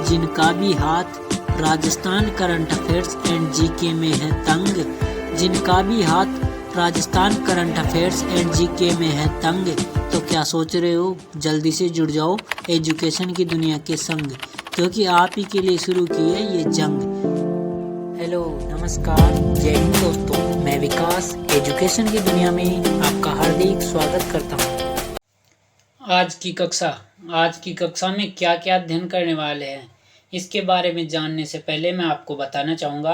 जिनका भी हाथ Rajasthan current affairs and GK में है तंग, जिनका भी हाथ Rajasthan current affairs and GK में है तंग, तो क्या सोच रहे हो, जल्दी से जुड़ जाओ एजुकेशन की दुनिया के संग, क्योंकि आप ही के लिए शुरू की है ये जंग। हेलो नमस्कार जय हिंद दोस्तों, मैं विकास एजुकेशन की दुनिया में आपका हार्दिक स्वागत करता हूँ। आज की कक्षा में क्या क्या अध्ययन करने वाले हैं, इसके बारे में जानने से पहले मैं आपको बताना चाहूँगा,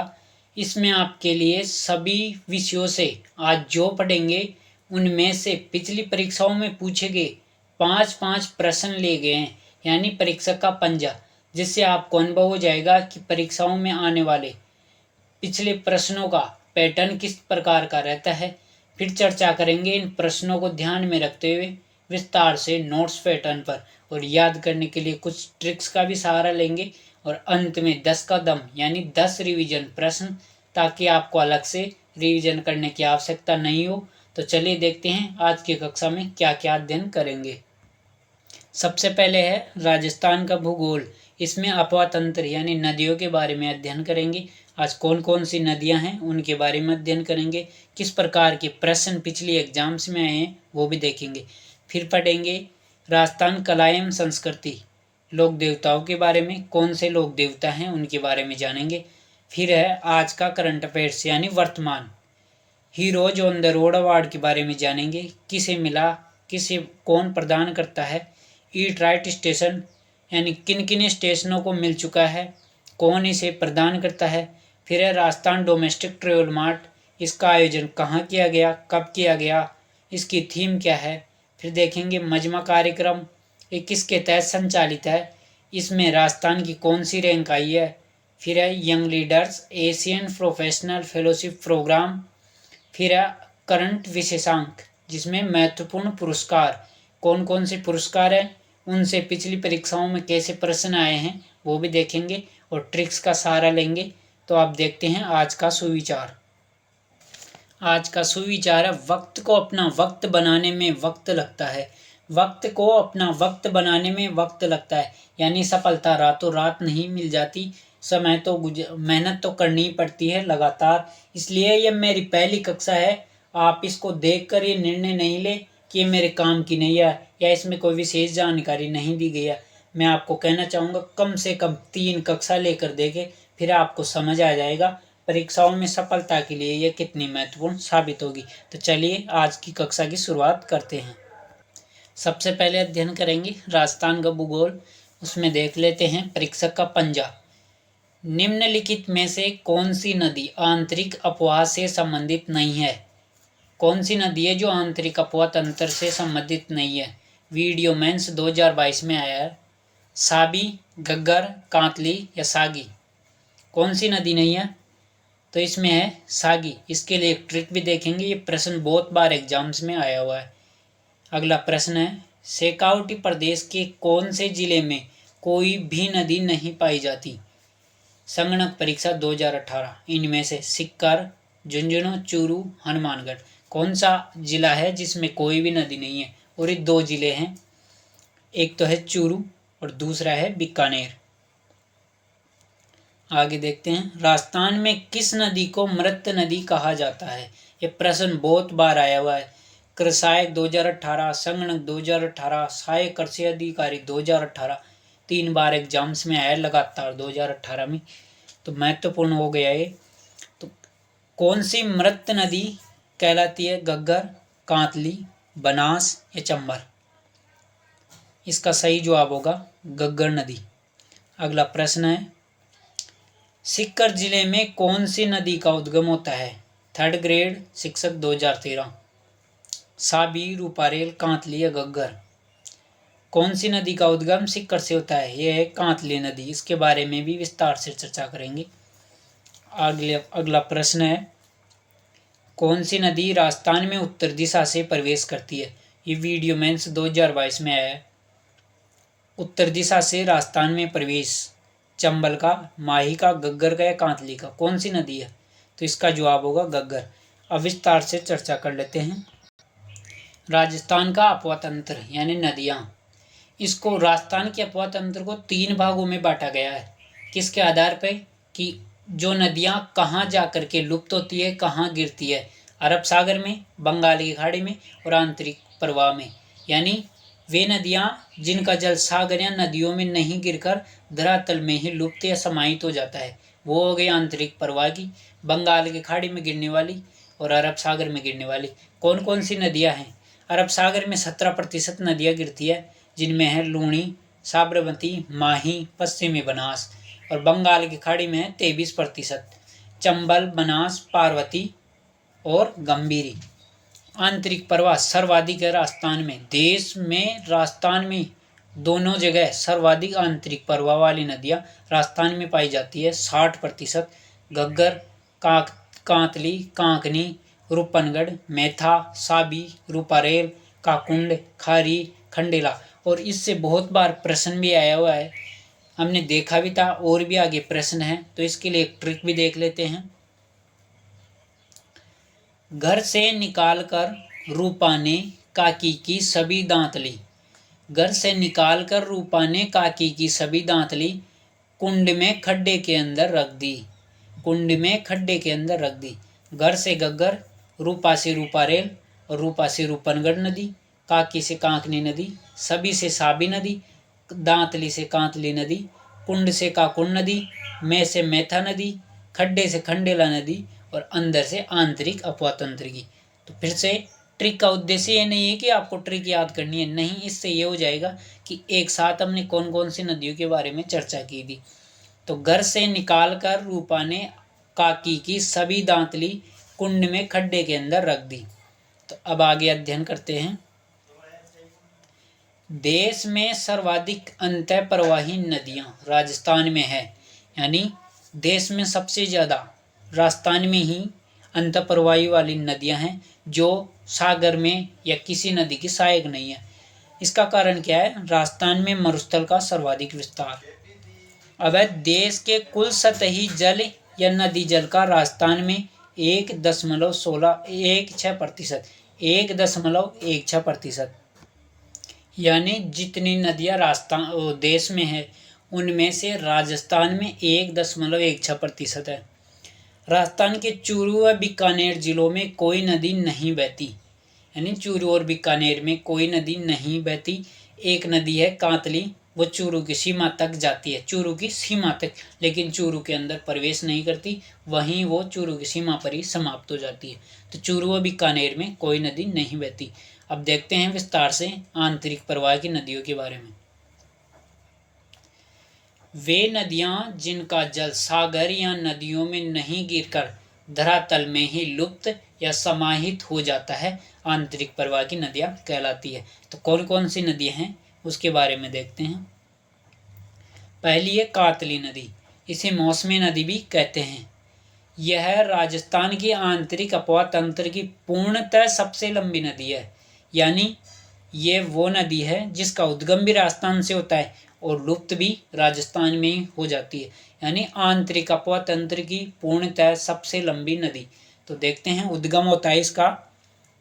इसमें आपके लिए सभी विषयों से आज जो पढ़ेंगे उनमें से पिछली परीक्षाओं में पूछे गए 5-5 प्रश्न ले गए हैं, यानी परीक्षा का पंजा, जिससे आपको अनुभव हो जाएगा कि परीक्षाओं में आने वाले पिछले प्रश्नों का पैटर्न किस प्रकार का रहता है। फिर चर्चा करेंगे इन प्रश्नों को ध्यान में रखते हुए विस्तार से नोट्स पैटर्न पर, और याद करने के लिए कुछ ट्रिक्स का भी सहारा लेंगे, और अंत में 10 का दम यानी 10 रिवीजन प्रश्न, ताकि आपको अलग से रिवीजन करने की आवश्यकता नहीं हो। तो चलिए देखते हैं आज की कक्षा में क्या क्या अध्ययन करेंगे। सबसे पहले है राजस्थान का भूगोल। इसमें अपवा तंत्र यानी नदियों के बारे में अध्ययन करेंगे। आज कौन कौन सी नदियां हैं उनके बारे में अध्ययन करेंगे, किस प्रकार के प्रश्न पिछली एग्जाम्स में आए हैं वो भी देखेंगे। फिर पढ़ेंगे राजस्थान कला एवं संस्कृति, लोक देवताओं के बारे में, कौन से लोक देवता हैं उनके बारे में जानेंगे। फिर है आज का करंट अफेयर्स यानी वर्तमान, heroes on the road award के बारे में जानेंगे, किसे मिला, किसे कौन प्रदान करता है। ईट राइट स्टेशन यानी किन किन स्टेशनों को मिल चुका है, कौन इसे प्रदान करता है। फिर है राजस्थान डोमेस्टिक ट्रेवल मार्ट, इसका आयोजन कहाँ किया गया, कब किया गया, इसकी थीम क्या है। फिर देखेंगे मजमा कार्यक्रम, ये किसके तहत संचालित है, इसमें राजस्थान की कौन सी रैंक आई है। फिर है young leaders Asian professional fellowship programme. फिर है करंट विशेषांक, जिसमें महत्वपूर्ण पुरस्कार, कौन कौन से पुरस्कार हैं, उनसे पिछली परीक्षाओं में कैसे प्रश्न आए हैं वो भी देखेंगे, और ट्रिक्स का सहारा लेंगे। तो आप देखते हैं आज का सुविचार। आज का सुविचार है वक्त को अपना वक्त बनाने में वक्त लगता है। वक्त को अपना वक्त बनाने में वक्त लगता है, यानी सफलता रातों रात नहीं मिल जाती, समय तो मेहनत तो करनी ही पड़ती है लगातार। इसलिए ये मेरी पहली कक्षा है, आप इसको देखकर ये निर्णय नहीं ले कि ये मेरे काम की नहीं है या इसमें कोई विशेष जानकारी नहीं दी गई है। मैं आपको कहना चाहूँगा कम से कम 3 कक्षा लेकर देखें, फिर आपको समझ आ जाएगा परीक्षाओं में सफलता के लिए यह कितनी महत्वपूर्ण साबित होगी। तो चलिए आज की कक्षा की शुरुआत करते हैं। सबसे पहले अध्ययन करेंगे राजस्थान का भूगोल। उसमें देख लेते हैं परीक्षक का पंजा। निम्नलिखित में से कौन सी नदी आंतरिक अपवाह से संबंधित नहीं है। कौन सी नदी है जो आंतरिक अपवाह तंत्र से संबंधित नहीं है। वीडियो मेंस 2022 में आया है। साबी, गग्गर, कांतली या सागी, कौन सी नदी नहीं है, तो इसमें है सागी। इसके लिए एक ट्रिक भी देखेंगे, ये प्रश्न बहुत बार एग्जाम्स में आया हुआ है। अगला प्रश्न है शेखावटी प्रदेश के कौन से जिले में कोई भी नदी नहीं पाई जाती। संगणक परीक्षा 2018, इनमें से सिक्कर, झुंझुनू, चूरू, हनुमानगढ़, कौन सा जिला है जिसमें कोई भी नदी नहीं है। और ये 2 जिले हैं, एक तो है चूरू और दूसरा है बीकानेर। आगे देखते हैं राजस्थान में किस नदी को मृत नदी कहा जाता है। ये प्रश्न बहुत बार आया हुआ है। कृषायक 2018, संगणक 2018, सहायक कृषि अधिकारी 2018, 3 बार एग्जाम्स में आया लगातार 2018 में, तो महत्वपूर्ण हो गया ये। तो कौन सी मृत नदी कहलाती है, गग्गर, कांतली, बनास या चंबल। इसका सही जवाब होगा गग्गर नदी। अगला प्रश्न है सीकर जिले में कौन सी नदी का उद्गम होता है। 3rd ग्रेड शिक्षक 2013। साबी, रूपारेल, कांतली या गग्गर, कौन सी नदी का उद्गम सीकर से होता है। यह है कांतली नदी। इसके बारे में भी विस्तार से चर्चा करेंगे। अगला प्रश्न है कौन सी नदी राजस्थान में उत्तर दिशा से प्रवेश करती है। ये वीडियो मेंस 2022 में आया है। उत्तर दिशा से राजस्थान में प्रवेश चंबल का, माही का, गग्गर का या कांतली का, कौन सी नदी है, तो इसका जवाब होगा गग्गर। अब विस्तार से चर्चा कर लेते हैं। राजस्थान का अपवा तंत्र यानी नदियाँ, इसको राजस्थान के अपवा तंत्र को 3 भागों में बांटा गया है। किसके आधार पर? कि जो नदियां कहाँ जा कर के लुप्त होती है, कहाँ गिरती है, अरब सागर में, बंगाल की खाड़ी में और आंतरिक प्रवाह में। यानी वे नदियां जिनका जल सागर या नदियों में नहीं गिरकर धरातल में ही लुप्त या समाहित हो जाता है, वो हो गई आंतरिक प्रवाह की, बंगाल की खाड़ी में गिरने वाली और अरब सागर में गिरने वाली। कौन कौन सी नदियां हैं? अरब सागर में 17% नदियां गिरती है, जिनमें है लूणी, साबरमती, माही, पश्चिमी बनास। और बंगाल की खाड़ी में है 23%, चंबल, बनास, पार्वती और गंभीरी। आंतरिक प्रवाह सर्वाधिक है राजस्थान में। देश में राजस्थान में दोनों जगह सर्वाधिक आंतरिक प्रवाह वाली नदियां राजस्थान में पाई जाती है, 60%। घग्गर, कांतली, कांकनी, रूपनगढ़, मैथा, साबी, रूपारेल, काकुंड, खारी, खंडेला। और इससे बहुत बार प्रश्न भी आया हुआ है, हमने देखा भी था, और भी आगे प्रश्न है, तो इसके लिए एक ट्रिक भी देख लेते हैं। घर से निकालकर रूपा ने काकी की सभी दांतली। घर से निकालकर रूपा ने काकी की सभी दांतली कुंड में खड्डे के अंदर रख दी। कुंड में खड्डे के अंदर रख दी। घर से गग्गर, रूपा से रूपारेल और रूपा से रूपनगढ़ नदी, काकी से कांकनी नदी, सभी से साबी नदी, दांतली से कांतली नदी, कुंड से काकुंड नदी, में से मैथा नदी, खड्डे से खंडेला नदी और अंदर से आंतरिक अपवा तंत्र की। तो फिर से ट्रिक का उद्देश्य ये नहीं है कि आपको ट्रिक याद करनी है, नहीं, इससे ये हो जाएगा कि एक साथ हमने कौन कौन सी नदियों के बारे में चर्चा की थी। तो घर से निकालकर रूपा ने काकी की सभी दांतली कुंड में खड्डे के अंदर रख दी। तो अब आगे अध्ययन करते हैं। देश में सर्वाधिक अंतः प्रवाही नदियां राजस्थान में है, यानी देश में सबसे ज़्यादा राजस्थान में ही अंतः प्रवाही वाली नदियां हैं, जो सागर में या किसी नदी की सहायक नहीं है। इसका कारण क्या है? राजस्थान में मरुस्थल का सर्वाधिक विस्तार। अब देश के कुल सतही जल या नदी जल का राजस्थान में 1.16% यानी जितनी नदियां राजस्थान देश में है, उनमें से राजस्थान में 1.16% है। राजस्थान के चूरू व बीकानेर जिलों में कोई नदी नहीं बहती, यानी चूरू और बीकानेर में कोई नदी नहीं बहती। एक नदी है कांतली, वो चूरू की सीमा तक जाती है, चूरू की सीमा तक, लेकिन चूरू के अंदर प्रवेश नहीं करती, वहीं वो चूरू की सीमा पर ही समाप्त हो जाती है। तो चूरू व बीकानेर में कोई नदी नहीं बहती। अब देखते हैं विस्तार से आंतरिक प्रवाह की नदियों के बारे में। वे नदियां जिनका जल सागर या नदियों में नहीं गिरकर धरातल में ही लुप्त या समाहित हो जाता है, आंतरिक प्रवाह की नदियां कहलाती है। तो कौन कौन सी नदियां हैं उसके बारे में देखते हैं। पहली है कातली नदी, इसे मौसमी नदी भी कहते हैं। यह राजस्थान की आंतरिक अपवा तंत्र की पूर्णतः सबसे लंबी नदी है, यानी ये वो नदी है जिसका उद्गम भी राजस्थान से होता है और लुप्त भी राजस्थान में ही हो जाती है, यानी आंतरिक अपवा तंत्र की पूर्णतः सबसे लंबी नदी। तो देखते हैं, उद्गम होता है इसका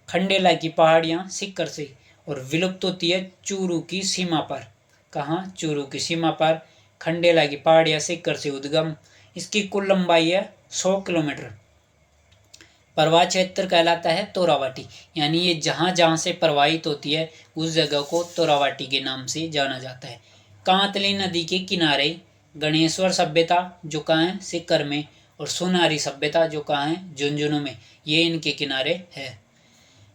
खंडेला की पहाड़ियाँ सिक्कर से और विलुप्त होती है चूरू की सीमा पर। कहाँ? चूरू की सीमा पर खंडेला की पहाड़ियाँ सिक्कर से उद्गम। इसकी कुल लंबाई है 100 किलोमीटर। प्रवाह क्षेत्र कहलाता है तोरावाटी, यानी ये जहाँ जहाँ से प्रवाहित होती है उस जगह को तोरावाटी के नाम से जाना जाता है। कांतली नदी के किनारे गणेश्वर सभ्यता जो कहाँ है? सिक्कर में, और सोनारी सभ्यता जो कहाँ है? झुंझुनू में, ये इनके किनारे है।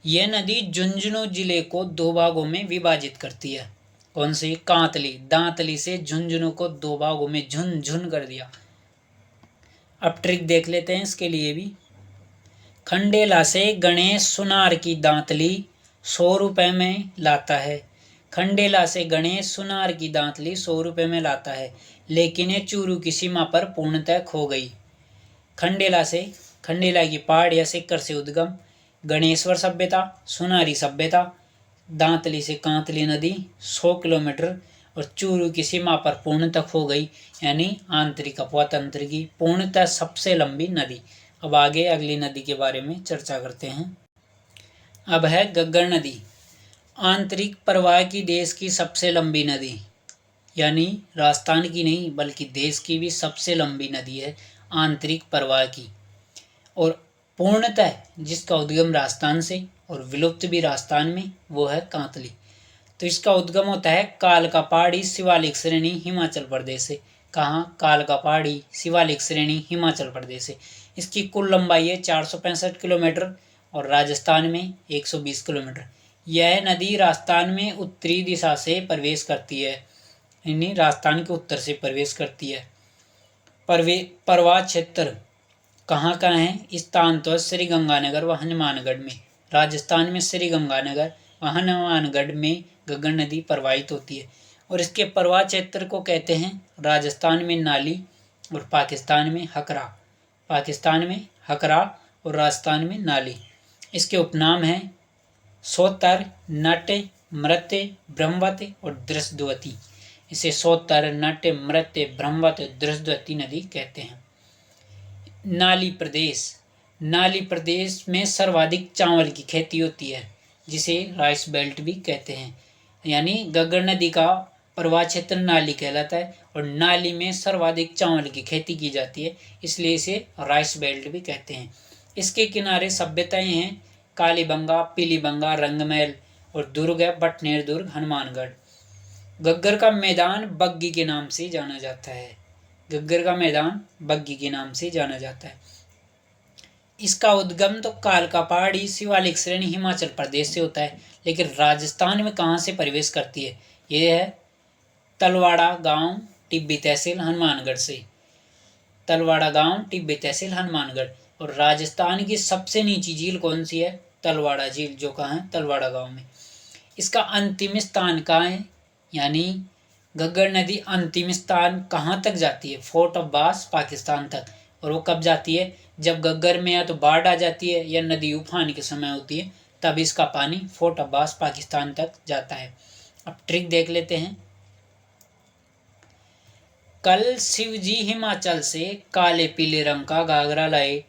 यह नदी झुंझुनू जिले को 2 भागों में विभाजित करती है। कौन सी? कांतली, दांतली से झुंझुनू को 2 भागों में झुन कर दिया। अब ट्रिक देख लेते हैं इसके लिए भी। खंडेला से गणेश सुनार की दांतली 100 रुपये में लाता है। खंडेला से गणेश सुनार की दांतली 100 रुपये में लाता है, लेकिन ये चूरू की सीमा पर पूर्णतः खो गई। खंडेला की पहाड़ या सिक्कर से उद्गम, गणेश्वर सभ्यता, सुनारी सभ्यता, दांतली से कांतली नदी 100 किलोमीटर और चूरू की सीमा पर पूर्णतः खो गई, यानी आंतरिक अपवा तंत्र की पूर्णतः सबसे लंबी नदी। अब आगे अगली नदी के बारे में चर्चा करते हैं। अब है गग्गर नदी। आंतरिक प्रवाह की देश की सबसे लंबी नदी, यानी राजस्थान की नहीं बल्कि देश की भी सबसे लंबी नदी है आंतरिक प्रवाह की, और पूर्णतः जिसका उद्गम राजस्थान से और विलुप्त भी राजस्थान में, वो है कांतली। तो इसका उद्गम होता है कालका पहाड़ी शिवालिक श्रेणी हिमाचल प्रदेश से। कहाँ? कालका पहाड़ी शिवालिक श्रेणी हिमाचल प्रदेश से। इसकी कुल लंबाई है 465 किलोमीटर और राजस्थान में 120 किलोमीटर। यह नदी राजस्थान में उत्तरी दिशा से प्रवेश करती है, यानी राजस्थान के उत्तर से प्रवेश करती है। प्रवाह क्षेत्र कहाँ कहाँ है? स्थान तो श्री गंगानगर व हनुमानगढ़ में। राजस्थान में श्री गंगानगर व हनुमानगढ़ में घग्गर नदी प्रवाहित होती है, और इसके प्रवाह क्षेत्र को कहते हैं राजस्थान में नाली और पाकिस्तान में हकरा। पाकिस्तान में हकरा और राजस्थान में नाली। इसके उपनाम हैं सोतर, नट, मृत्य, ब्रह्मवती और दृष्टवती। इसे सोतर, नट, मृत्य, ब्रह्मवती, दृष्टवती नदी कहते हैं। नाली प्रदेश, नाली प्रदेश में सर्वाधिक चावल की खेती होती है, जिसे राइस बेल्ट भी कहते हैं, यानी घग्गर नदी का प्रवाह क्षेत्र नाली कहलाता है, और नाली में सर्वाधिक चावल की खेती की जाती है, इसलिए इसे राइस बेल्ट भी कहते हैं। इसके किनारे सभ्यताएं हैं कालीबंगा, पीलीबंगा, रंगमहल और दुर्ग है बटनेर दुर्ग, हनुमानगढ़। घग्गर का मैदान बग्गी के नाम से जाना जाता है। घग्गर का मैदान बग्गी के नाम से जाना जाता है। इसका उद्गम तो कालका पहाड़ी शिवालिक श्रेणी हिमाचल प्रदेश से होता है, लेकिन राजस्थान में कहाँ से प्रवेश करती है? ये है तलवाड़ा गांव, टिब्बी तहसील, हनुमानगढ़ से। तलवाड़ा गांव, टिब्बी तहसील, हनुमानगढ़। और राजस्थान की सबसे नीची झील कौन सी है? तलवाड़ा झील, जो कहाँ है? तलवाड़ा गांव में। इसका अंतिम स्थान कहाँ है? यानी घग्गर नदी अंतिम स्थान कहाँ तक जाती है? फोर्ट अब्बास, पाकिस्तान तक। और वो कब जाती है? जब घग्गर में या तो बाढ़ आ जाती है या नदी उफान के समय होती है, तब इसका पानी फोर्ट अब्बास, पाकिस्तान तक जाता है। अब ट्रिक देख लेते हैं। कल शिवजी हिमाचल से काले पीले रंग का घाघरा लाए।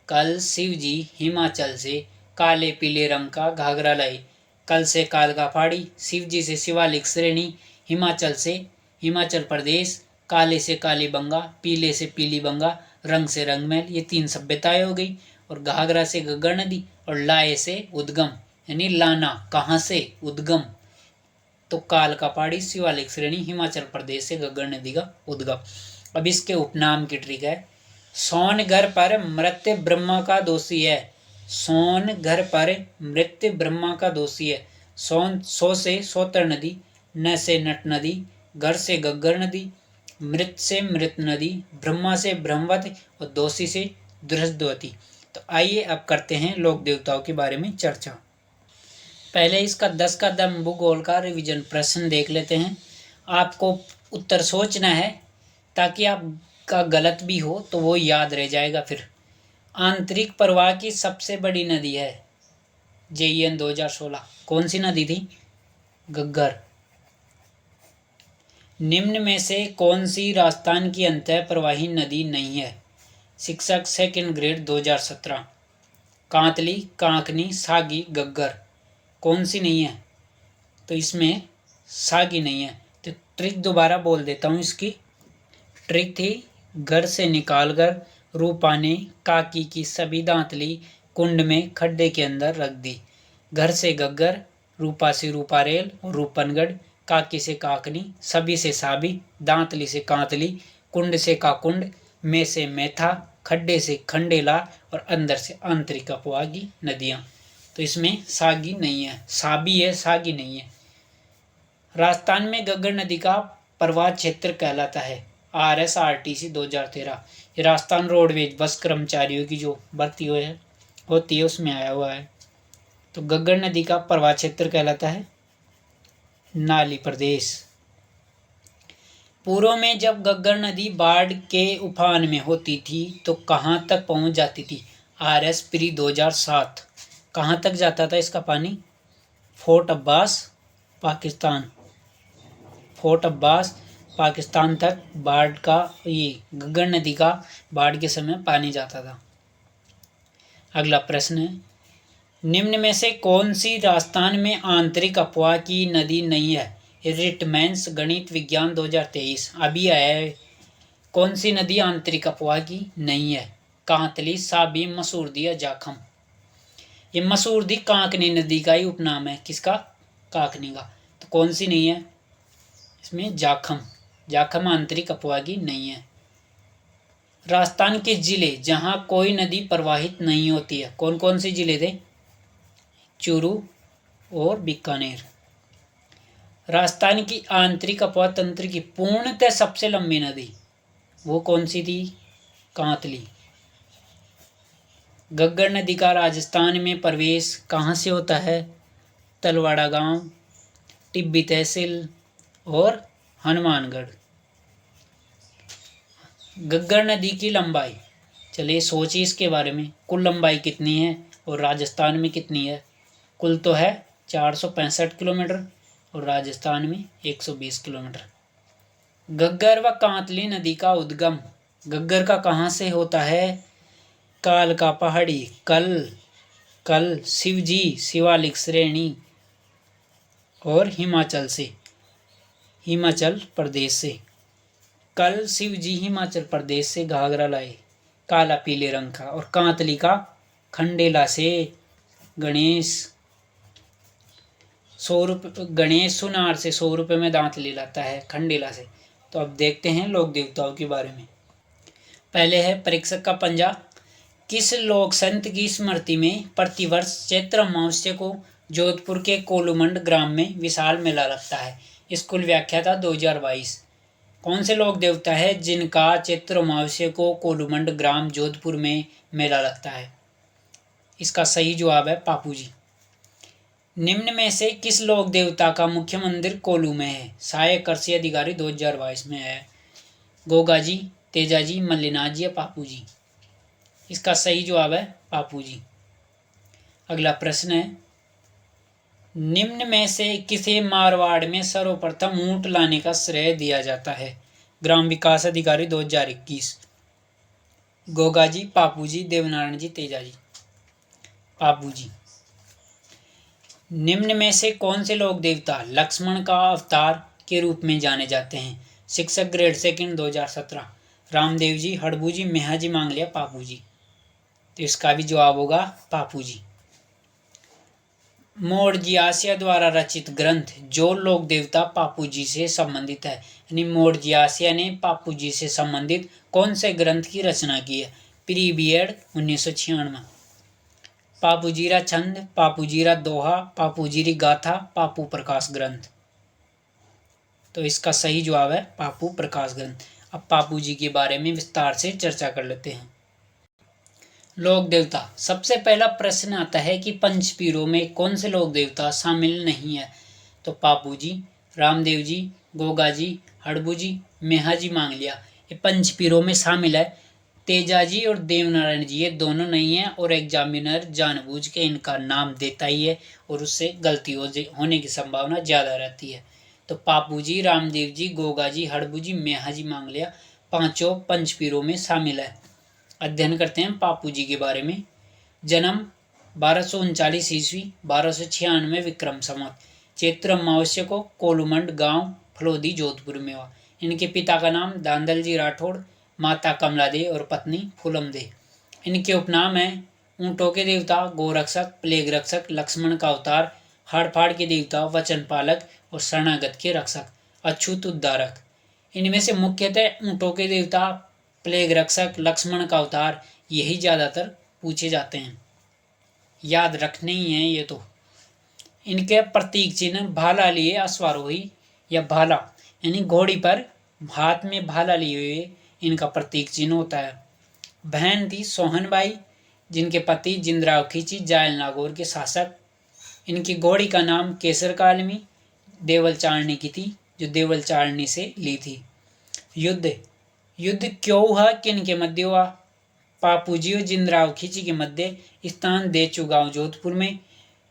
कल शिवजी हिमाचल से काले पीले रंग का घाघरा लाए। कल से कालका पहाड़ी, शिवजी से शिवालिक श्रेणी, हिमाचल से हिमाचल प्रदेश, काले से कालीबंगा, पीले से पीलीबंगा, रंग से रंगमहल। ये 3 सभ्यताएं हो गई। और घाघरा से घग्गर नदी, और लाए से उद्गम, यानी लाना कहाँ से? उद्गम। तो कालका पहाड़ी शिवालिक श्रेणी हिमाचल प्रदेश से घग्गर नदी का उद्गम। अब इसके उपनाम की ट्रिक है। सोन घर पर मृत्य ब्रह्मा का दोषी है। सोन घर पर मृत्य ब्रह्मा का दोषी है। सो से सोतर नदी, न से नट नदी, घर से घग्गर नदी, मृत से मृत नदी, ब्रह्मा से ब्रह्मवती और दोषी से दृष्टवती। तो आइए अब करते हैं लोक देवताओं के बारे में चर्चा। पहले इसका 10 का दम भूगोल का रिवीजन प्रश्न देख लेते हैं। आपको उत्तर सोचना है ताकि आपका गलत भी हो तो वो याद रह जाएगा। फिर आंतरिक प्रवाह की सबसे बड़ी नदी है JEN 2016। कौन सी नदी थी? घग्गर। निम्न में से कौन सी राजस्थान की अंतः प्रवाही नदी नहीं है? शिक्षक 2nd ग्रेड 2017। कांतली, कांकनी, सागी, घग्गर। कौन सी नहीं है? तो इसमें सागी नहीं है। तो ट्रिक दोबारा बोल देता हूँ। इसकी ट्रिक थी घर से निकालकर रूपा ने काकी की सभी दांतली कुंड में खड्डे के अंदर रख दी। घर से घग्गर, रूपा से रूपारेल और रूपनगढ़, काकी से काकनी, सभी से साबी, दांतली से कांतली, कुंड से काकुंड, में से मेथा, खड्डे से खंडेला और अंदर से आंतरिक अपवागी नदियाँ। तो इसमें सागी नहीं है, साबी है, सागी नहीं है। राजस्थान में घग्गर नदी का प्रवाह क्षेत्र कहलाता है RSRTC 2013। ये राजस्थान रोडवेज बस कर्मचारियों की जो भर्ती होती है उसमें आया हुआ है। तो घग्गर नदी का प्रवाह क्षेत्र कहलाता है नाली प्रदेश। पूर्व में जब घग्गर नदी बाढ़ के उफान में होती थी तो कहाँ तक पहुँच जाती थी? RS pre 2007। कहाँ तक जाता था इसका पानी? फोर्ट अब्बास, पाकिस्तान। फोर्ट अब्बास, पाकिस्तान तक बाढ़ का ये घग्गर नदी का बाढ़ के समय पानी जाता था। अगला प्रश्न है निम्न में से कौन सी राजस्थान में आंतरिक अपवाह की नदी नहीं है? रिटमेंस गणित विज्ञान 2023 अभी आया है। कौन सी नदी आंतरिक अपवाह की नहीं है? कांतली, साबी, मसूरदी या जाखम। ये मसूरदी कांकनी नदी का ही उपनाम है। किसका? काकनी का। तो कौन सी नहीं है इसमें? जाखम। जाखम आंतरिक अपवाह की नहीं है। राजस्थान के जिले जहां कोई नदी प्रवाहित नहीं होती है, कौन कौन से जिले थे? चूरू और बीकानेर। राजस्थान की आंतरिक अपवाह तंत्र की पूर्णतः सबसे लंबी नदी वो कौन सी थी? कांतली। गग्गर नदी का राजस्थान में प्रवेश कहाँ से होता है? तलवाड़ा गांव, टिब्बी तहसील और हनुमानगढ़। गग्गर नदी की लंबाई, चलिए सोचिए इसके बारे में। कुल लंबाई कितनी है और राजस्थान में कितनी है? कुल तो है 465 किलोमीटर और राजस्थान में 120 किलोमीटर। गग्गर व कांतली नदी का उद्गम गग्गर का कहाँ से होता है? काल का पहाड़ी, कल शिवजी शिवालिक श्रेणी और हिमाचल प्रदेश से। कल शिवजी हिमाचल प्रदेश से घाघरा लाए काला पीले रंग का, और कांतली का खंडेला से गणेश सुनार से 100 रुपये में दांत ले लाता है खंडेला से। तो अब देखते हैं लोक देवताओं के बारे में। पहले है परीक्षक का पंजा। किस लोक संत की स्मृति में प्रतिवर्ष चैत्र अमावस्या को जोधपुर के कोलूमंड ग्राम में विशाल मेला लगता है? स्कूल व्याख्याता 2022। कौन से लोक देवता है जिनका चैत्र अमावस्या को कोलूमंड ग्राम जोधपुर में मेला लगता है? इसका सही जवाब है पापू जी। निम्न में से किस लोक देवता का मुख्य मंदिर कोलू में है? सहायक कृषि अधिकारी 2022 में है। गोगा जी, तेजा जी, मल्लिनाथ जी या पापू जी? इसका सही जवाब है पापू जी। अगला प्रश्न है, निम्न में से किसे मारवाड़ में सर्वप्रथम ऊंट लाने का श्रेय दिया जाता है? ग्राम विकास अधिकारी 2021। गोगा जी, पापू जी, देवनारायण जी, तेजा जी? पापू जी। निम्न में से कौन से लोक देवता लक्ष्मण का अवतार के रूप में जाने जाते हैं? शिक्षक ग्रेड सेकंड 2017। रामदेव जी, हड़बू जी, मेहा जी, मांगलिया, पापू जी? तो इसका भी जवाब होगा पापू जी। मोड़जियासिया द्वारा रचित ग्रंथ जो लोक देवता पापू जी से संबंधित है, यानी मोड़जियासिया ने पापू जी से संबंधित कौन से ग्रंथ की रचना की है? Pre BEd 1996। पापूजीरा छंद, पापूजीरा दोहा, पापूजीरी गाथा, पापू प्रकाश ग्रंथ? तो इसका सही जवाब है पापू प्रकाश ग्रंथ। अब पापू जी के बारे में विस्तार से चर्चा कर लेते हैं। लोक देवता, सबसे पहला प्रश्न आता है कि पंचपीरों में कौन से लोक देवता शामिल नहीं है? तो पापू जी, रामदेव जी, गोगा जी, हड़बू जी, मेहा जी, मांगलिया, ये पंचपीरों में शामिल है। तेजा जी और देवनारायण जी ये दोनों नहीं है, और एग्जामिनर जानबूझ के इनका नाम देता ही है और उससे गलती होने की संभावना ज़्यादा रहती है। तो पापू जी, रामदेव जी, गोगा जी, हड़बू जी, मेहा जी, मांगलिया पांचों पंचपीरों में शामिल है। अध्ययन करते हैं पापू जी के बारे में। जन्म 1239 ईस्वी, 1296 विक्रम संवत, चैत्र अमावस्या को कोलूमंड गांव फलोदी जोधपुर में हुआ। इनके पिता का नाम दांदल जी राठौड़, माता कमला दे और पत्नी फूलम दे। इनके उपनाम हैं ऊंटों के देवता गोरक्षक, प्लेग रक्षक, लक्ष्मण का अवतार, हाड़फाड़ के देवता वचन पालक और शरणागत के रक्षक, अछूत उद्धारक। इनमें से मुख्यतः ऊंटों के देवता, प्लेग रक्षक, लक्ष्मण का अवतार यही ज़्यादातर पूछे जाते हैं, याद रखने ही हैं ये तो। इनके प्रतीक चिन्ह भाला लिए अश्वारोही या भाला यानी घोड़ी पर हाथ में भाला लिए हुए इनका प्रतीक चिन्ह होता है। बहन थी सोहनबाई, जिनके पति जिंदराव खींची जायल नागौर के शासक। इनकी घोड़ी का नाम केसर कालमी देवल चारणी की थी, जो देवल चारणी से ली थी। युद्ध क्यों हुआ, किन के मध्य हुआ? पापू जी और जिंदराव खींची के मध्य स्थान देचू गांव जोधपुर में।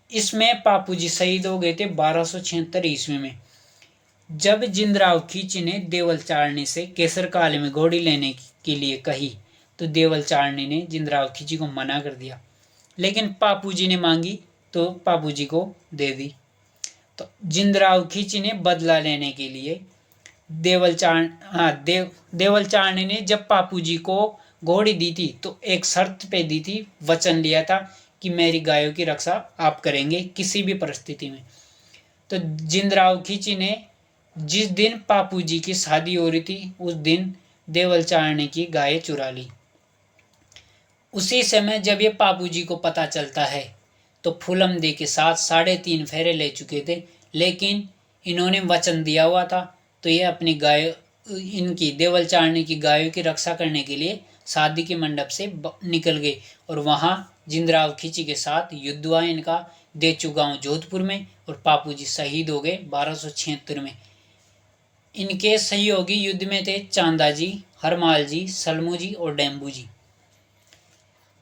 इसमें पापू जी शहीद हो गए थे 1276 ईस्वी में। जब जिंदराव खींची ने देवल चारणी से केसर काले में घोड़ी लेने के लिए कही, तो देवल चारणी ने जिंदराव खींची को मना कर दिया। लेकिन पापू जी ने मांगी तो पापू जी को दे दी। तो जिंदराव खींची ने बदला लेने के लिए देवल चारण ने जब पापू जी को घोड़ी दी थी तो एक शर्त पे दी थी, वचन लिया था कि मेरी गायों की रक्षा आप करेंगे किसी भी परिस्थिति में। तो जिंदराव खींची ने जिस दिन पापू जी की शादी हो रही थी उस दिन देवल चारण की गायें चुरा ली। उसी समय जब ये पापू जी को पता चलता है तो फूलमदे के साथ 3.5 फेरे ले चुके थे, लेकिन इन्होंने वचन दिया हुआ था तो ये अपनी गाय इनकी देवल चारणी की गायों की रक्षा करने के लिए शादी के मंडप से निकल गए और वहां जिंदराव खींची के साथ युद्ध हुआ इनका देचू गांव जोधपुर में, और पापू जी शहीद हो गए 1276 में। इनके सहयोगी युद्ध में थे चांदा जी, हरमाल जी, सलमू जी और डेम्बू जी।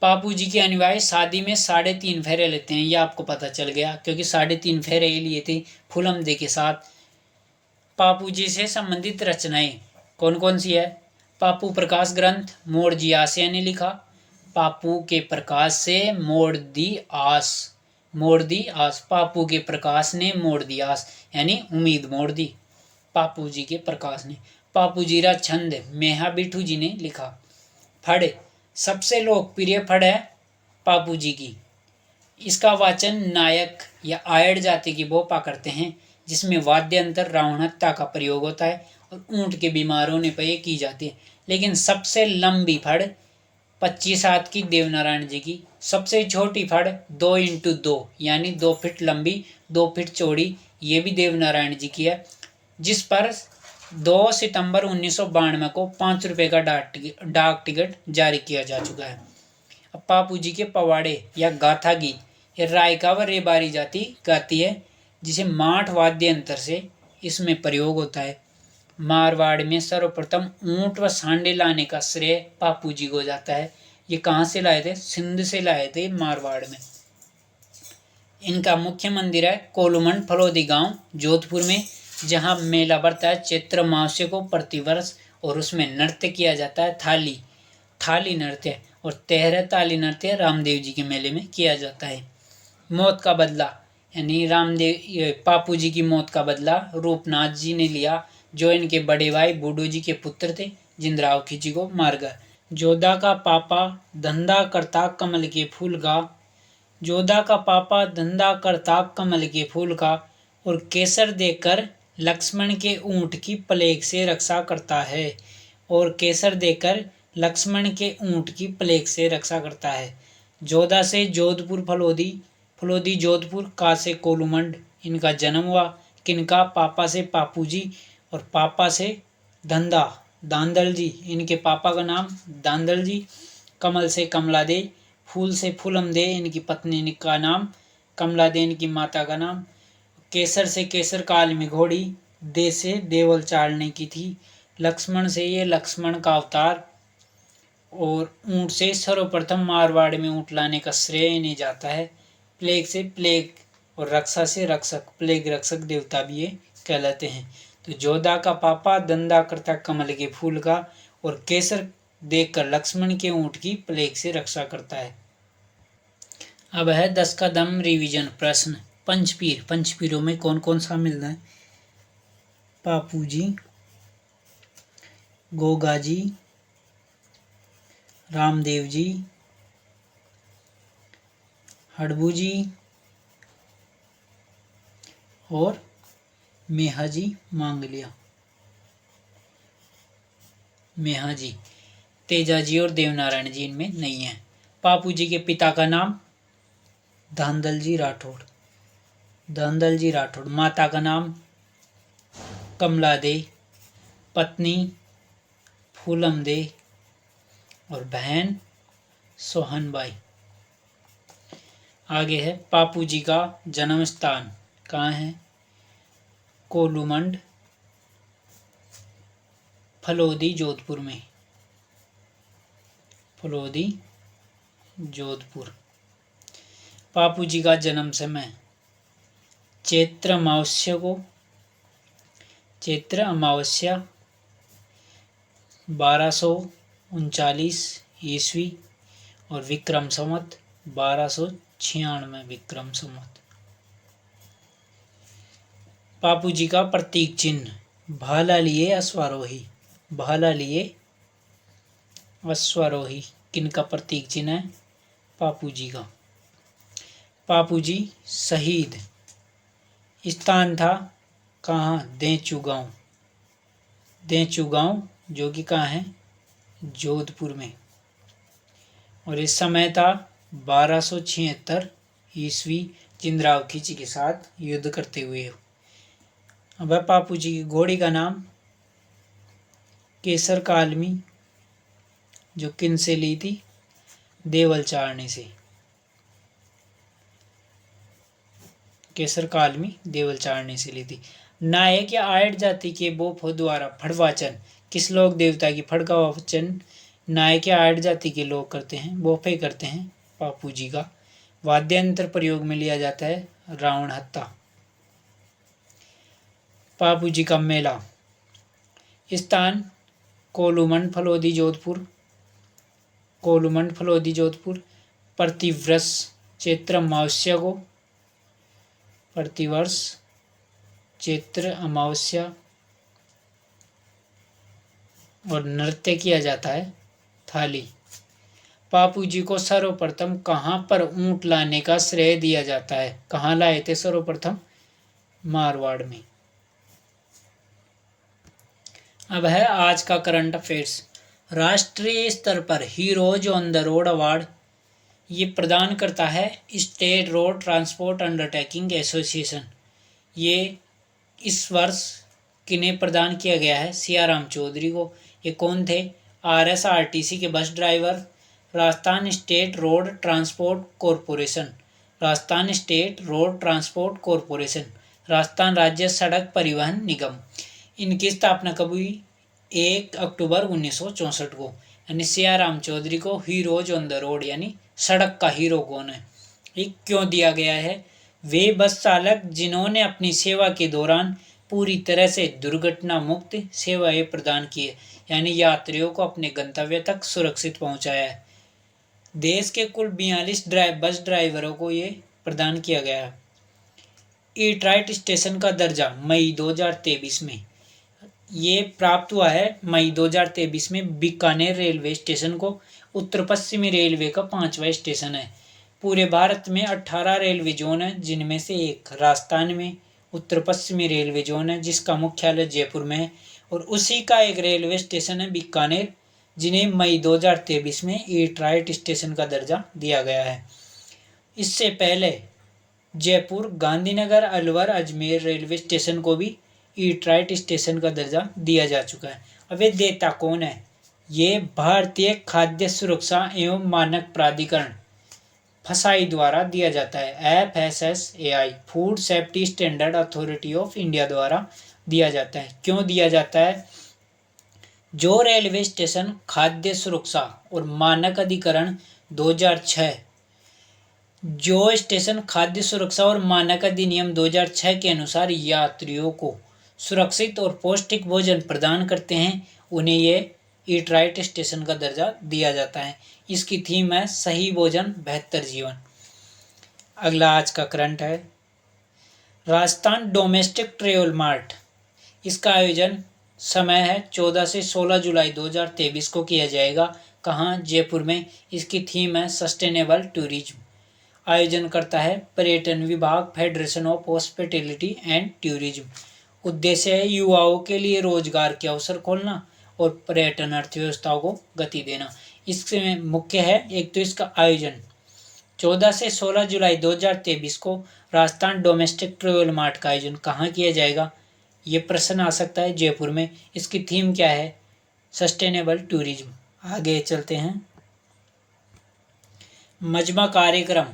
पापू जी के अनुयायी शादी में 3.5 फेरे लेते हैं, यह आपको पता चल गया क्योंकि 3.5 फेरे लिए थे फूलमदे के साथ। पापू जी से संबंधित रचनाएं कौन कौन सी है? पापू प्रकाश ग्रंथ मोड़ जी आसिया ने लिखा। पापू के प्रकाश से मोड़ दी आस, मोड़ दी आस। पापू के प्रकाश ने मोड़ दी आस, यानी उम्मीद मोड़ दी पापू जी के प्रकाश ने। पापू जी रा छंद मेहा बिठू जी ने लिखा। फड़ सबसे लोकप्रिय फड़ है पापू जी की। इसका वाचन नायक या आयड़ जाति की बोपा करते हैं, जिसमें वाद्यंतर रावणत्ता का प्रयोग होता है और ऊंट के बीमार होने पर यह की जाती है। लेकिन सबसे लंबी फड़ 25 हाथ की देवनारायण जी की। सबसे छोटी फड़ 2x2 यानी 2 फीट लंबी 2 फीट चौड़ी, ये भी देवनारायण जी की है, जिस पर 2 सितंबर 1992 को 5 रुपए का डाक टिकट जारी किया जा चुका है। अब पापू जी के पवाड़े या गाथा गीत, ये रायका व रेबारी जाति गाती है, जिसे माठ वाद्य यंत्र से इसमें प्रयोग होता है। मारवाड़ में सर्वप्रथम ऊंट व सांडे लाने का श्रेय पापू जी को जाता है। ये कहाँ से लाए थे? सिंध से लाए थे मारवाड़ में। इनका मुख्य मंदिर है कोलुमंड फलोदी गांव जोधपुर में, जहां मेला बढ़ता है चैत्र अमावस्या को प्रतिवर्ष, और उसमें नृत्य किया जाता है थाली नृत्य, और 13 ताली नृत्य रामदेव जी के मेले में किया जाता है। मौत का बदला यानी पापू जी की मौत का बदला रूपनाथ जी ने लिया, जो इनके बड़े भाई बूढ़ू जी के पुत्र थे, जिंदराव खींची को मार गए। जोधा का पापा धंधा करता कमल के फूल का, जोधा का पापा धंधा करता कमल के फूल का, और केसर देकर लक्ष्मण के ऊंट की प्लेग से रक्षा करता है, और केसर देकर लक्ष्मण के ऊंट की प्लेग से रक्षा करता है। जोधा से जोधपुर फलोदी जोधपुर, का से कोलुमंड इनका जन्म हुआ। किनका? पापा से पापू जी, और पापा से धंधा दांदल जी, इनके पापा का नाम दांदल जी। कमल से कमला दे, फूल से फूलम दे, इनकी पत्नी का नाम कमला दे, इनकी माता का नाम। केसर से केसर काल में घोड़ी, दे से देवल चालने की थी। लक्ष्मण से ये लक्ष्मण का अवतार, और ऊंट से सर्वप्रथम मारवाड़ में ऊंट लाने का श्रेय इन्हें जाता है। प्लेग से प्लेग, और रक्षा से रक्षक, प्लेग रक्षक देवता भी ये कहलाते हैं। तो जोधा का पापा धंधा करता कमल के फूल का, और केसर देखकर लक्ष्मण के ऊंट की प्लेग से रक्षा करता है। अब है 10 का दम रिवीजन प्रश्न। पंचपीरों में कौन कौन शामिल है? पापू जी, गोगा जी, रामदेव जी, हड़बू जी और मेहा जी मांगलिया। मेहा जी, तेजा जी और देवनारायण जी इनमें नहीं है। पापू जी के पिता का नाम धांधल जी राठौड़। माता का नाम कमला दे, पत्नी फूलम दे और बहन सोहनबाई। आगे है पापू जी का जन्म स्थान कहाँ है? कोलुमंड फलोदी जोधपुर में। पापू जी का जन्म समय चैत्र अमावस्या 1239 ईस्वी और विक्रम संवत 1296 विक्रम संवत। बापू जी का प्रतीक चिन्ह, भाला लिए अश्वारोही, भाला लिए अश्वारोही किनका प्रतीक चिन्ह है? बापू जी का। बापू जी शहीद स्थान था कहाँ? देचू गांव, देचू गांव जो कि कहाँ है? जोधपुर में। और इस समय था 1276 ईस्वी, जिंदराव खिची के साथ युद्ध करते हुए। अब बापू जी की घोड़ी का नाम केसर कालमी, जो किन से ली थी? देवल चारणी से। केसर कालमी देवल चारणी से ली थी। नायक या आयट जाति के बोफो द्वारा फड़वाचन, किस लोक देवता की फड़ का वाचन नायक या आयट जाति के लोग करते हैं? बोफे करते हैं बापू जी का। वाद्यंत्र प्रयोग में लिया जाता है रावण हत्ता। बापू जी का मेला स्थान कोलूमंड फलोदी जोधपुर, कोलूमंड फलोदी जोधपुर। प्रतिवर्ष चैत्र अमावस्या को, प्रतिवर्ष चैत्र अमावस्या और नृत्य किया जाता है थाली। बापू जी को सर्वप्रथम कहाँ पर ऊंट लाने का श्रेय दिया जाता है? कहाँ लाए थे सर्वप्रथम? मारवाड़ में। अब है आज का करंट अफेयर्स। राष्ट्रीय स्तर पर heroes on the road award ये प्रदान करता है state road transport undertaking association. ये इस वर्ष किन्हें प्रदान किया गया है? सियाराम चौधरी को। ये कौन थे? RSRTC के bus driver, Rajasthan state road transport corporation, Rajasthan state road transport corporation, Rajasthan राज्य सड़क परिवहन निगम। इनकी स्थापना कब हुई? 1 अक्टूबर 1964 को। यानी सियाराम चौधरी को हीरोज ऑन द रोड यानी सड़क का हीरो कौन है, ये क्यों दिया गया है? वे बस चालक जिन्होंने अपनी सेवा के दौरान पूरी तरह से दुर्घटना मुक्त सेवाएं प्रदान की है, यानी यात्रियों को अपने गंतव्य तक सुरक्षित पहुंचाया है। देश के कुल 42 बस ड्राइवरों को ये प्रदान किया गया है। ईट राइट स्टेशन का दर्जा मई 2023 में ये प्राप्त हुआ है। मई 2023 में बीकानेर रेलवे स्टेशन को उत्तर पश्चिमी रेलवे का 5वां स्टेशन है। पूरे भारत में 18 रेलवे जोन है, जिनमें से एक राजस्थान में उत्तर पश्चिमी रेलवे जोन है जिसका मुख्यालय जयपुर में है, और उसी का एक रेलवे स्टेशन है बीकानेर, जिन्हें मई 2023 में ईट राइट स्टेशन का दर्जा दिया गया है। इससे पहले जयपुर, गांधीनगर, अलवर, अजमेर रेलवे स्टेशन को भी ईट राइट स्टेशन का दर्जा दिया जा चुका है। अब ये देता कौन है? ये भारतीय खाद्य सुरक्षा एवं मानक प्राधिकरण फसाई द्वारा दिया जाता है। FSSAI food safety standard authority of India द्वारा दिया जाता है। क्यों दिया जाता है? जो रेलवे स्टेशन खाद्य सुरक्षा और मानक अधिकरण 2006, जो स्टेशन खाद्य सुरक्षा और मानक अधिनियम 2006 के अनुसार यात्रियों को सुरक्षित और पौष्टिक भोजन प्रदान करते हैं, उन्हें ये ईट राइट स्टेशन का दर्जा दिया जाता है। इसकी थीम है सही भोजन बेहतर जीवन। अगला आज का करंट है राजस्थान डोमेस्टिक ट्रेवल मार्ट। इसका आयोजन समय है 14 से 16 जुलाई 2023 को किया जाएगा। कहाँ? जयपुर में। इसकी थीम है सस्टेनेबल टूरिज्म। आयोजन करता है पर्यटन विभाग, federation of hospitality and tourism. उद्देश्य है युवाओं के लिए रोजगार के अवसर खोलना और पर्यटन अर्थव्यवस्था को गति देना। इसमें मुख्य है एक तो इसका आयोजन 14 से 16 जुलाई 2023 को राजस्थान डोमेस्टिक ट्रेवल मार्ट का आयोजन कहाँ किया जाएगा? ये प्रश्न आ सकता है। जयपुर में। इसकी थीम क्या है? Sustainable tourism. आगे चलते हैं। मजमा कार्यक्रम।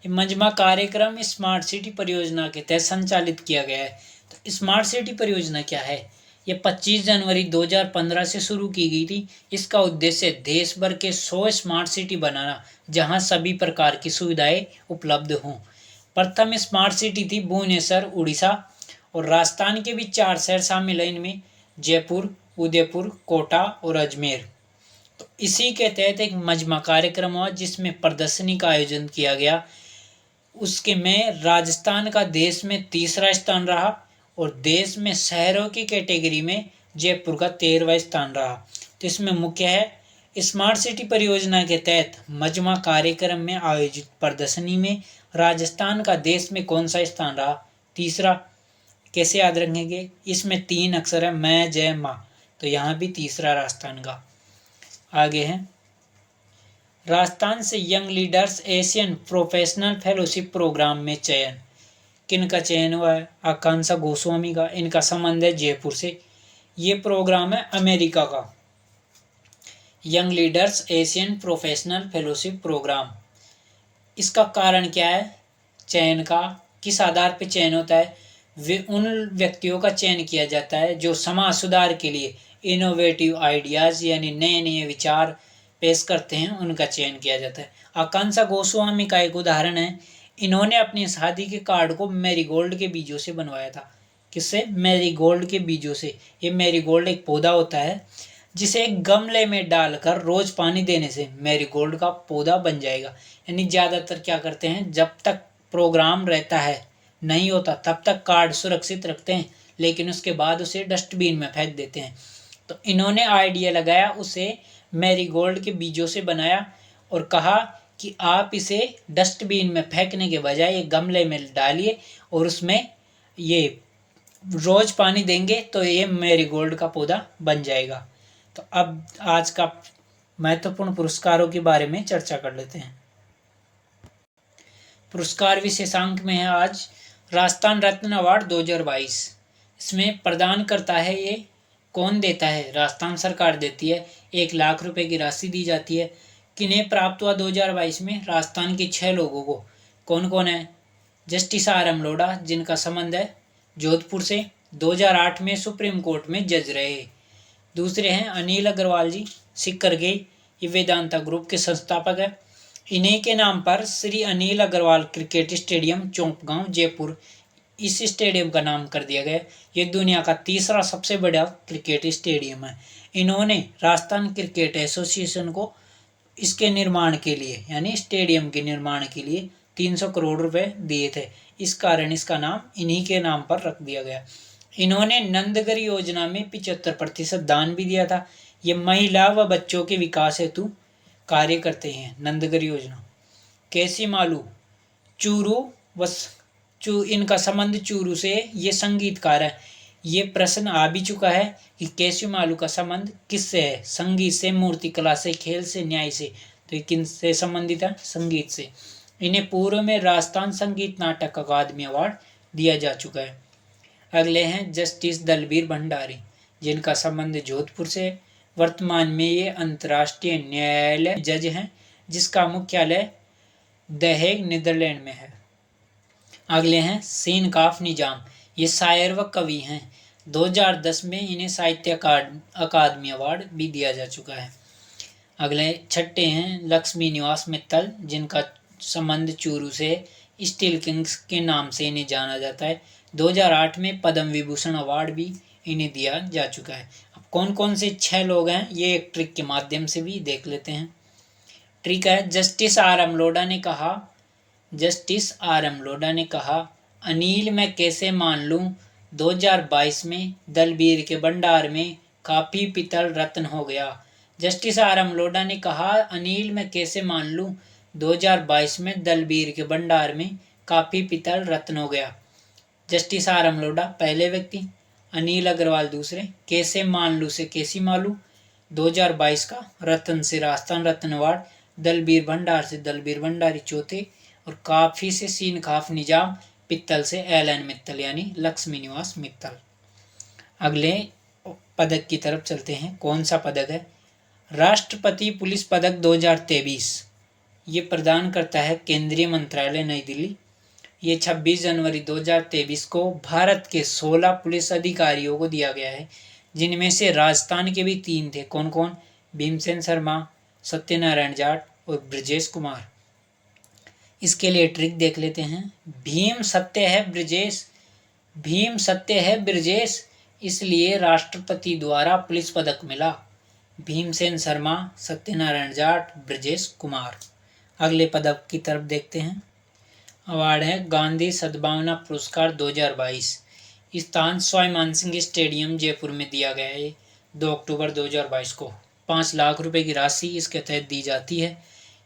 ये मजमा कार्यक्रम स्मार्ट सिटी परियोजना के तहत संचालित किया गया है। तो स्मार्ट सिटी परियोजना क्या है? ये 25 जनवरी 2015 से शुरू की गई थी। इसका उद्देश्य देश भर के 100 स्मार्ट सिटी बनाना, जहां सभी प्रकार की सुविधाएं उपलब्ध हों। प्रथम स्मार्ट सिटी थी भुवनेश्वर, उड़ीसा, और राजस्थान के भी 4 शहर शामिल हैं इनमें, जयपुर, उदयपुर, कोटा और अजमेर। तो इसी के तहत एक मजमा कार्यक्रम हुआ जिसमें प्रदर्शनी का आयोजन किया गया। उसके में राजस्थान का देश में तीसरा स्थान रहा और देश में शहरों की कैटेगरी में जयपुर का 13वां स्थान रहा। तो इसमें मुख्य है स्मार्ट सिटी परियोजना के तहत मजमा कार्यक्रम में आयोजित प्रदर्शनी में राजस्थान का देश में कौन सा स्थान रहा? तीसरा। कैसे याद रखेंगे? इसमें 3 अक्षर है, मैं जय माँ, तो यहाँ भी तीसरा राजस्थान का। आगे है राजस्थान से young leaders Asian professional fellowship programme में चयन। किनका चयन हुआ है? आकांक्षा गोस्वामी का। इनका संबंध है जयपुर से। ये प्रोग्राम है अमेरिका का, young leaders Asian professional fellowship programme. इसका कारण क्या है चयन का? किस आधार पर चयन होता है? वे उन व्यक्तियों का चयन किया जाता है जो समाज सुधार के लिए इनोवेटिव आइडियाज़ यानी नए नए विचार पेश करते हैं, उनका चयन किया जाता है। आकांक्षा गोस्वामी का एक उदाहरण है, इन्होंने अपनी शादी के कार्ड को मैरीगोल्ड के बीजों से बनवाया था। किससे? मैरीगोल्ड के बीजों से। ये मैरीगोल्ड एक पौधा होता है जिसे एक गमले में डालकर रोज पानी देने से मैरीगोल्ड का पौधा बन जाएगा। यानी ज़्यादातर क्या करते हैं, जब तक प्रोग्राम रहता है नहीं होता तब तक कार्ड सुरक्षित रखते हैं, लेकिन उसके बाद उसे डस्टबिन में फेंक देते हैं। तो इन्होंने आइडिया लगाया, उसे मैरीगोल्ड के बीजों से बनाया और कहा कि आप इसे डस्टबिन में फेंकने के बजाय एक गमले में डालिए और उसमें ये रोज पानी देंगे तो ये मैरीगोल्ड का पौधा बन जाएगा। तो अब आज का महत्वपूर्ण पुरस्कारों के बारे में चर्चा कर लेते हैं। पुरस्कार विशेषांक में है आज राजस्थान रत्न अवार्ड 2022। इसमें प्रदान करता है, ये कौन देता है? राजस्थान सरकार देती है। 1 लाख रुपए की राशि दी जाती है। किन्हें प्राप्त हुआ 2022 में? राजस्थान के 6 लोगों को। कौन कौन है? जस्टिस RM लोढ़ा, जिनका संबंध है जोधपुर से, 2008 में सुप्रीम कोर्ट में जज रहे। दूसरे हैं अनिल अग्रवाल जी, सिक्कर के, ये वेदांता ग्रुप के संस्थापक है। इन्हीं के नाम पर श्री अनिल अग्रवाल क्रिकेट स्टेडियम चौंपगांव जयपुर, इस स्टेडियम का नाम कर दिया गया। ये दुनिया का 3रा सबसे बड़ा क्रिकेट स्टेडियम है। इन्होंने राजस्थान क्रिकेट एसोसिएशन को इसके निर्माण के लिए यानी स्टेडियम के निर्माण के लिए 300 करोड़ रुपए दिए थे। इस कारण इसका नाम इन्हीं के नाम पर रख दिया गया। इन्होंने नंदगढ़ योजना में 75% दान भी दिया था। ये महिला व बच्चों के विकास हेतु कार्य करते हैं। नंदगढ़ योजना। कैसी मालू चूरू इनका संबंध चूरू से, ये संगीतकार है। ये प्रश्न आ भी चुका है कि कैसी मालू का संबंध किससे है? संगीत से, मूर्ति कला से, खेल से, न्याय से। तो ये किन से संबंधित है? संगीत से। इन्हें पूर्व में राजस्थान संगीत नाटक अकादमी अवार्ड दिया जा चुका है। अगले हैं जस्टिस दलबीर भंडारी, जिनका संबंध जोधपुर से। वर्तमान में ये अंतर्राष्ट्रीय न्यायालय जज हैं, जिसका मुख्यालय द हेग नीदरलैंड में है। अगले हैं सीन काफ निजाम, ये शायर व कवि हैं। 2010 में इन्हें साहित्य अकादमी अवार्ड भी दिया जा चुका है। अगले छठे हैं लक्ष्मी निवास मित्तल, जिनका संबंध चूरू से, स्टील किंग्स के नाम से इन्हें जाना जाता है। 2008 में पद्म विभूषण अवार्ड भी इन्हें दिया जा चुका है। अब कौन कौन से 6 लोग हैं, ये एक ट्रिक के माध्यम से भी देख लेते हैं। ट्रिक है, जस्टिस RM लोढ़ा ने कहा, अनिल मैं कैसे मान लूं 2022 में दलबीर के भंडार में काफी पीतल रत्न हो गया। जस्टिस RM लोढ़ा ने कहा, अनिल मैं कैसे मान लूं 2022 में दलबीर के भंडार में काफी पीतल रत्न हो गया। जस्टिस RM लोढ़ा पहले व्यक्ति, अनिल अग्रवाल दूसरे। कैसे मान लूं से कैसी मालूं, 2022 का रत्न से राजस्थान रत्न अवार्ड, दलबीर भंडार से दलबीर भंडारी चौथे, और काफी से सीन काफ निजाम, पित्तल से LN मित्तल यानी लक्ष्मी निवास मित्तल। अगले पदक की तरफ चलते हैं। कौन सा पदक है? राष्ट्रपति पुलिस पदक 2023। ये प्रदान करता है केंद्रीय मंत्रालय नई दिल्ली। ये 26 जनवरी 2023 को भारत के 16 पुलिस अधिकारियों को दिया गया है, जिनमें से राजस्थान के भी 3 थे। कौन कौन? भीमसेन शर्मा, सत्यनारायण जाट और ब्रजेश कुमार। इसके लिए ट्रिक देख लेते हैं। भीम सत्य है ब्रजेश, इसलिए राष्ट्रपति द्वारा पुलिस पदक मिला। भीमसेन शर्मा, सत्यनारायण जाट, ब्रजेश कुमार। अगले पदक की तरफ देखते हैं। अवार्ड है गांधी सद्भावना पुरस्कार 2022। स्थान सवाई मानसिंह स्टेडियम जयपुर में दिया गया है 2 अक्टूबर 2022 को। 5 लाख रुपए की राशि इसके तहत दी जाती है।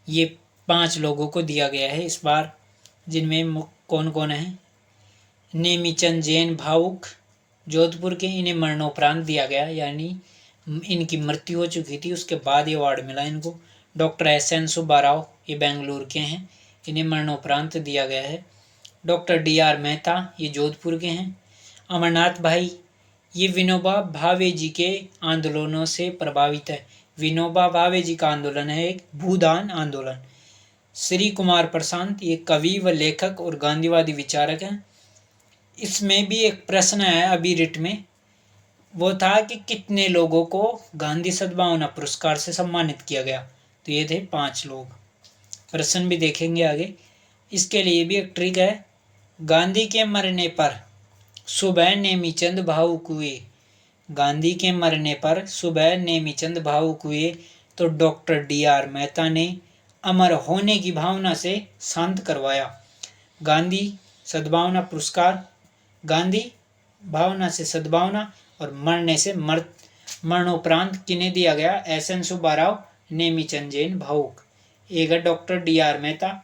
ये 5 लोगों को दिया गया है इस बार, जिनमें कौन कौन है। नेमीचंद जैन भावुक, जोधपुर के, इन्हें मरणोपरांत दिया गया, यानी इनकी मृत्यु हो चुकी थी उसके बाद ये अवार्ड मिला इनको। डॉक्टर SN सुब्बाराव, ये बेंगलुरु के हैं, इन्हें मरणोपरांत दिया गया है। डॉक्टर DR मेहता, ये जोधपुर के हैं। अमरनाथ भाई, ये विनोबा भावे जी के आंदोलनों से प्रभावित है। विनोबा भावे जी का आंदोलन है एक भूदान आंदोलन। श्री कुमार प्रशांत, ये कवि व लेखक और गांधीवादी विचारक हैं। इसमें भी एक प्रश्न है अभी रिट में, वो था कि कितने लोगों को गांधी सद्भावना पुरस्कार से सम्मानित किया गया। तो ये थे 5 लोग। प्रश्न भी देखेंगे आगे। इसके लिए भी एक ट्रिक है। गांधी के मरने पर सुबह नेमीचंद भावुक हुए। गांधी के मरने पर सुबह नेमीचंद भावुक हुए तो डॉक्टर DR मेहता ने अमर होने की भावना से शांत करवाया। गांधी सद्भावना पुरस्कार, गांधी भावना से सद्भावना और मरने से मरणोपरांत किन्हें दिया गया। SN सुब्बाराव, नेमीचंद जैन भावुक। एक है डॉक्टर DR मेहता,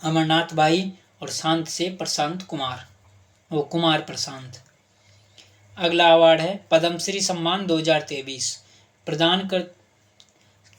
अमरनाथ भाई और शांत से प्रशांत कुमार, वो कुमार प्रशांत। अगला अवार्ड है पद्मश्री सम्मान 2023। प्रदान कर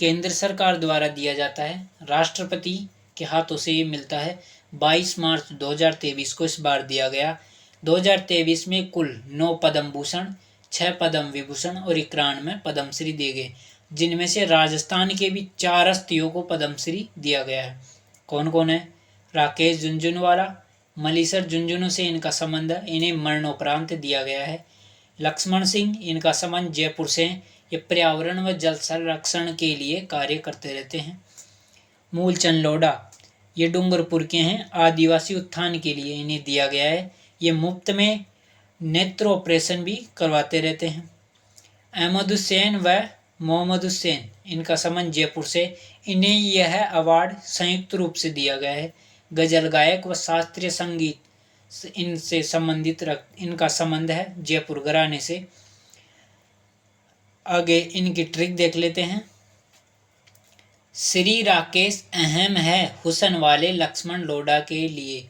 केंद्र सरकार द्वारा दिया जाता है, राष्ट्रपति के हाथों से ये मिलता है। 22 मार्च 2023 को इस बार दिया गया। 2023 में कुल 9 पद्म भूषण, 6 पद्म विभूषण और 91 पद्मश्री दिए गए, जिनमें से राजस्थान के भी 4 हस्तियों को पद्मश्री दिया गया है। कौन कौन है। राकेश झुनझुनवाला, मलीसर झुंझुनू से इनका संबंध है, इन्हें मरणोपरांत दिया गया है। लक्ष्मण सिंह, इनका संबंध जयपुर से, ये पर्यावरण व जल संरक्षण के लिए कार्य करते रहते हैं। मूलचंद लोढ़ा, ये डूंगरपुर के हैं, आदिवासी उत्थान के लिए इन्हें दिया गया है। ये मुफ्त में नेत्र ऑपरेशन भी करवाते रहते हैं। अहमद हुसैन व मोहम्मद हुसैन, इनका संबंध जयपुर से, इन्हें यह अवार्ड संयुक्त रूप से दिया गया है। गजल गायक व शास्त्रीय संगीत इनसे संबंधित इनका संबंध है जयपुर घराने से। आगे इनकी ट्रिक देख लेते हैं। श्री राकेश अहम है हुसन वाले लक्ष्मण लोढ़ा के लिए।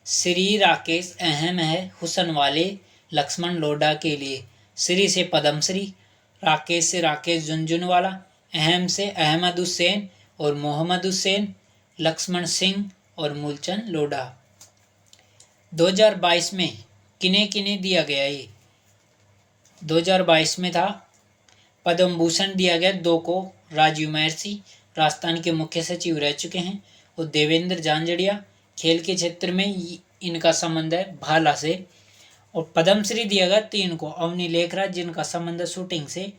श्री राकेश अहम है हुसन वाले लक्ष्मण लोढ़ा के लिए। श्री से पद्मश्री, राकेश से राकेश झुनझुनवाला, अहम से अहमद हुसैन और मोहम्मद हुसैन, लक्ष्मण सिंह और मूलचंद लोढ़ा। 2022 में किन्हें किन्हें दिया गया ये। 2022 में था पद्म भूषण दिया गया 2 को। राजीव महर्षि, राजस्थान के मुख्य सचिव रह चुके हैं, और देवेंद्र झांझड़िया, खेल के क्षेत्र में इनका संबंध है भाला से। और पद्मश्री दिया गया 3 को। अवनी लेखराज, जिनका संबंध है शूटिंग से,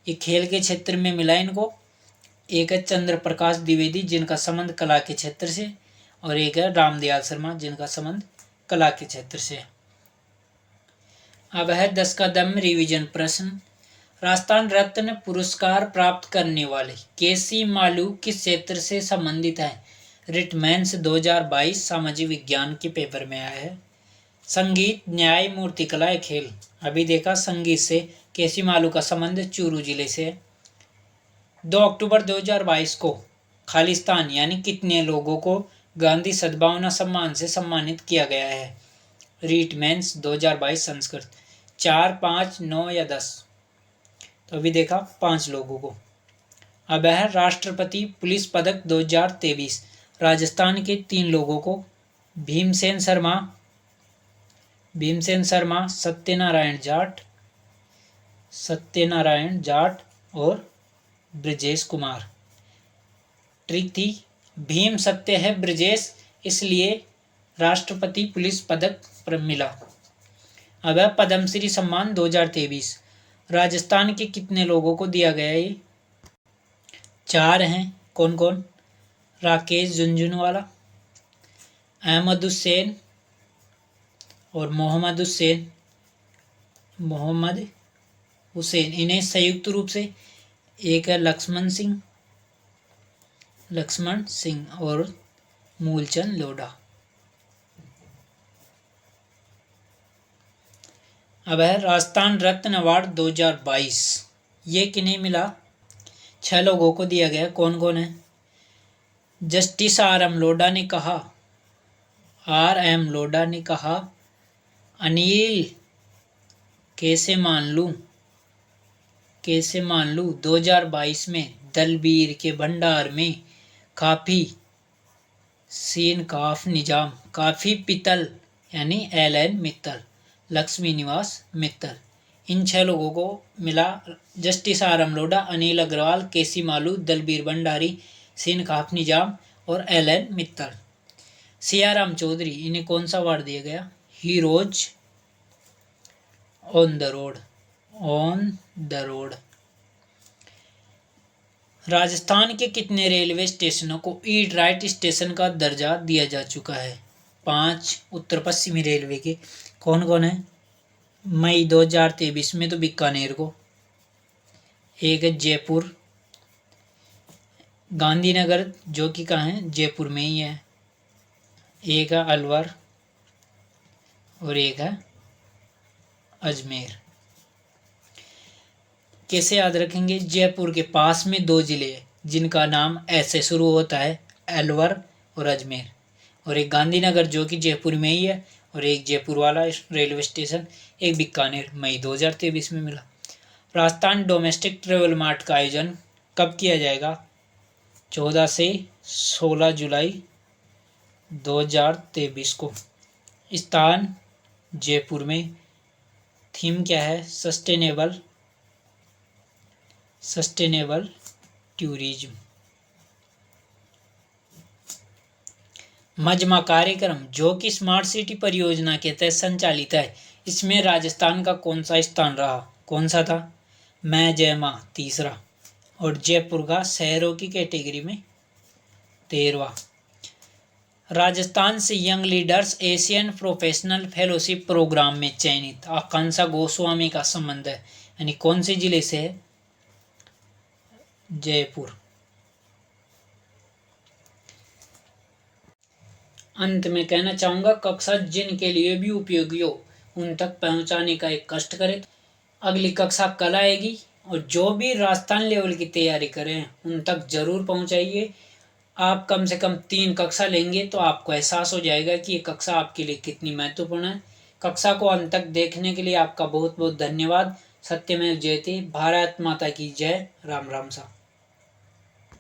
ये खेल के क्षेत्र में मिला इनको। एक है चंद्र प्रकाश द्विवेदी, जिनका संबंध कला के क्षेत्र से, और एक है रामदयाल शर्मा, जिनका संबंध कला के क्षेत्र से। अब है 10 का दम रिवीजन प्रश्न। राजस्थान रत्न पुरस्कार प्राप्त करने वाले केसी मालू किस क्षेत्र से संबंधित है। रिटमेंस 2022 सामाजिक विज्ञान के पेपर में आया है। संगीत, न्याय, मूर्तिकला, खेल। अभी देखा संगीत से केसी मालू का संबंध चूरू जिले से है। 2 अक्टूबर 2022 को खालिस्तान यानी कितने लोगों को गांधी सद्भावना सम्मान से सम्मानित किया गया है। रिटमेंस 2022 संस्कृत 4, 5, 9 या 10। तो अभी देखा 5 लोगों को। अब है राष्ट्रपति पुलिस पदक 2023। राजस्थान के 3 लोगों को, भीमसेन शर्मा, सत्यनारायण जाट और ब्रजेश कुमार। ट्रिक थी भीम सत्य है ब्रजेश, इसलिए राष्ट्रपति पुलिस पदक पर मिला। अब है पद्मश्री सम्मान 2023। राजस्थान के कितने लोगों को दिया गया ये। 4 हैं। कौन कौन। राकेश झुनझुनवाला, अहमद हुसैन और मोहम्मद हुसैन। इन्हें संयुक्त रूप से एक है लक्ष्मण सिंह और मूलचंद लोढ़ा। अब है राजस्थान रत्न अवार्ड 2022, ये किन्हें मिला? 6 लोगों को दिया गया। कौन कौन है? जस्टिस आर एम लोढ़ा ने कहा, अनिल कैसे मान लूं 2022 में दलबीर के भंडार में काफी सीन काफ निजाम, काफी पितल यानी एलन मित्तल, लक्ष्मी निवास मित्तल, इन 6 लोगों को मिला। Justice R M Lodha, Anil Agarwal, K C Malu, Dalbir Bhandari, Sheen Kaaf Nizam और एलन मित्तल। सियाराम चौधरी, इन्हें कौन सा अवार्ड दिया गया? Heroes on the road. Rajasthan के कितने रेलवे स्टेशनों को ईट राइट स्टेशन का दर्जा दिया जा चुका है? 5 उत्तर पश्चिमी रेलवे के। कौन कौन है? मई 2023 में तो बीकानेर को, एक है जयपुर, गांधीनगर जो कि कहाँ है? जयपुर में ही है, एक है अलवर और एक है अजमेर। कैसे याद रखेंगे? जयपुर के पास में 2 जिले हैं जिनका नाम ऐसे शुरू होता है, अलवर और अजमेर, और एक गांधीनगर जो कि जयपुर में ही है, और एक जयपुर वाला रेलवे स्टेशन, एक बीकानेर। मई 2023 में मिला। राजस्थान डोमेस्टिक ट्रेवल मार्ट का आयोजन कब किया जाएगा? 14 से 16 जुलाई 2023 को। स्थान जयपुर में। थीम क्या है? Sustainable tourism. मजमा कार्यक्रम जो कि स्मार्ट सिटी परियोजना के तहत संचालित है, इसमें राजस्थान का कौन सा स्थान रहा? कौन सा था? मैं जय मां 3रा, और जयपुर का शहरों की कैटेगरी में 13वां। राजस्थान से young leaders Asian professional fellowship programme में चयनित आकांक्षा गोस्वामी का संबंध है, यानी कौन से जिले से है? जयपुर। अंत में कहना चाहूँगा, कक्षा जिनके लिए भी उपयोगी हो उन तक पहुँचाने का एक कष्ट करें। अगली कक्षा कल आएगी, और जो भी राजस्थान लेवल की तैयारी करें उन तक जरूर पहुँचाइए। आप कम से कम 3 कक्षा लेंगे तो आपको एहसास हो जाएगा कि ये कक्षा आपके लिए कितनी महत्वपूर्ण है। कक्षा को अंत तक देखने के लिए आपका बहुत बहुत धन्यवाद। सत्यमेव जयते। भारत माता की जय। राम राम सा।